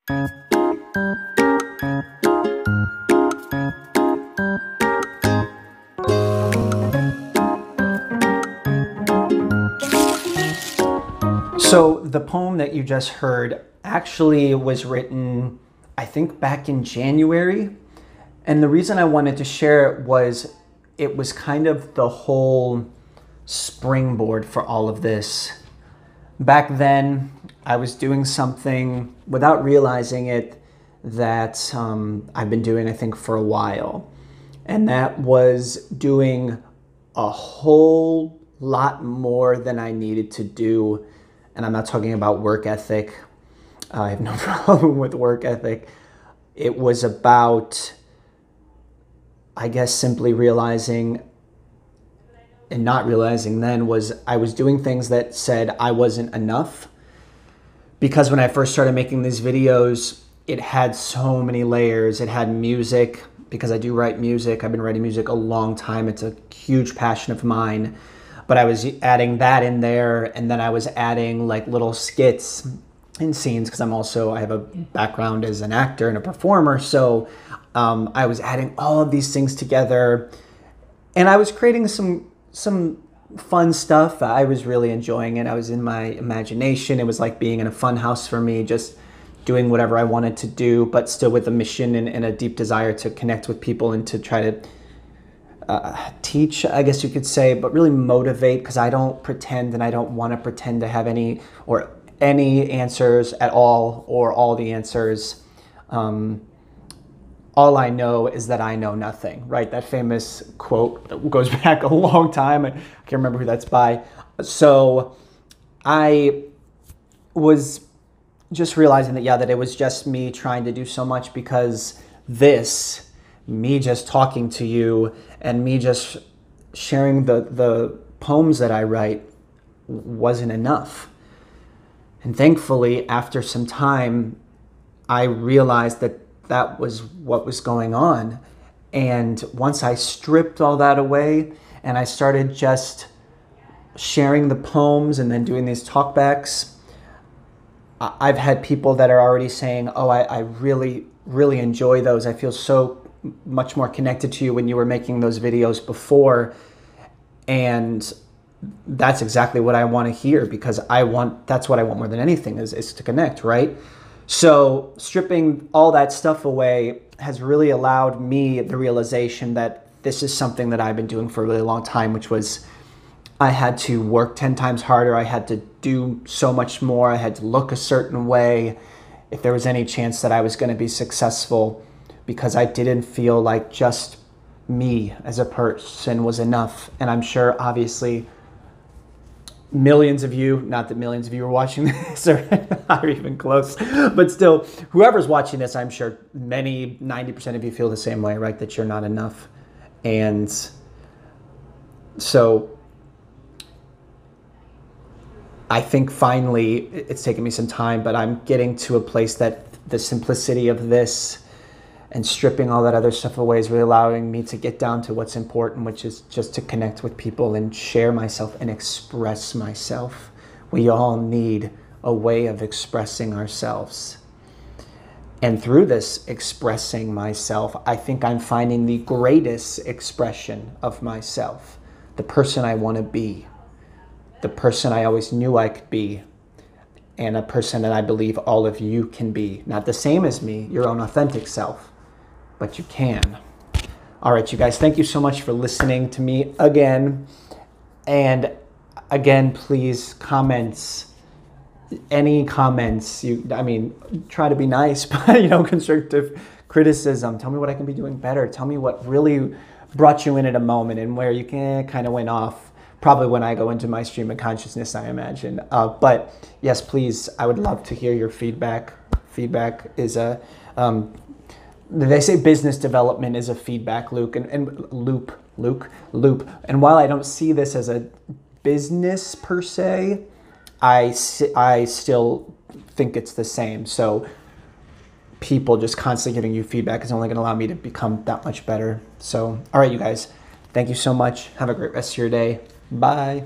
So the poem that you just heard actually was written, I think, back in January. And the reason I wanted to share it was kind of the whole springboard for all of this. Back then, I was doing something without realizing it that I've been doing, I think, for a while. And that was doing a whole lot more than I needed to do. And I'm not talking about work ethic. I have no problem with work ethic. It was about, I guess, simply realizing and not realizing then was I was doing things that said I wasn't enough. Because when I first started making these videos, it had so many layers. It had music, because I do write music. I've been writing music a long time. It's a huge passion of mine. But I was adding that in there, and then I was adding like little skits and scenes because I have a background as an actor and a performer. So I was adding all of these things together, and I was creating some fun stuff. I was really enjoying it. I was in my imagination. It was like being in a fun house for me, just doing whatever I wanted to do, but still with a mission and a deep desire to connect with people and to try to teach, I guess you could say, but really motivate, because I don't pretend and I don't want to pretend to have any answers at all, or all the answers. All I know is that I know nothing, right? That famous quote that goes back a long time. I can't remember who that's by. So I was just realizing that it was just me trying to do so much, because me just talking to you and me just sharing the poems that I write wasn't enough. And thankfully, after some time, I realized that was what was going on. And once I stripped all that away and I started just sharing the poems and then doing these talkbacks, I've had people that are already saying, oh, I really, really enjoy those. I feel so much more connected to you when you were making those videos before. And that's exactly what I want to hear, because that's what I want more than anything is to connect, right? So stripping all that stuff away has really allowed me the realization that this is something that I've been doing for a really long time, which was I had to work 10 times harder. I had to do so much more. I had to look a certain way if there was any chance that I was going to be successful, because I didn't feel like just me as a person was enough. And I'm sure, obviously, millions of you, not that millions of you are watching this or not even close, but still, whoever's watching this, I'm sure 90% of you feel the same way, right? That you're not enough. And so I think finally, it's taken me some time, but I'm getting to a place that the simplicity of this and stripping all that other stuff away is really allowing me to get down to what's important, which is just to connect with people and share myself and express myself. We all need a way of expressing ourselves. And through this expressing myself, I think I'm finding the greatest expression of myself, the person I want to be, the person I always knew I could be, and a person that I believe all of you can be. Not the same as me, your own authentic self, but you can. All right, you guys, thank you so much for listening to me again. And again, please, any comments, try to be nice, but constructive criticism. Tell me what I can be doing better. Tell me what really brought you in at a moment and where you kind of went off. Probably when I go into my stream of consciousness, I imagine. But yes, please, I would love to hear your feedback. Feedback is they say business development is a feedback loop and loop. And while I don't see this as a business per se, I still think it's the same. So people just constantly giving you feedback is only going to allow me to become that much better. So, all right, you guys, thank you so much. Have a great rest of your day. Bye.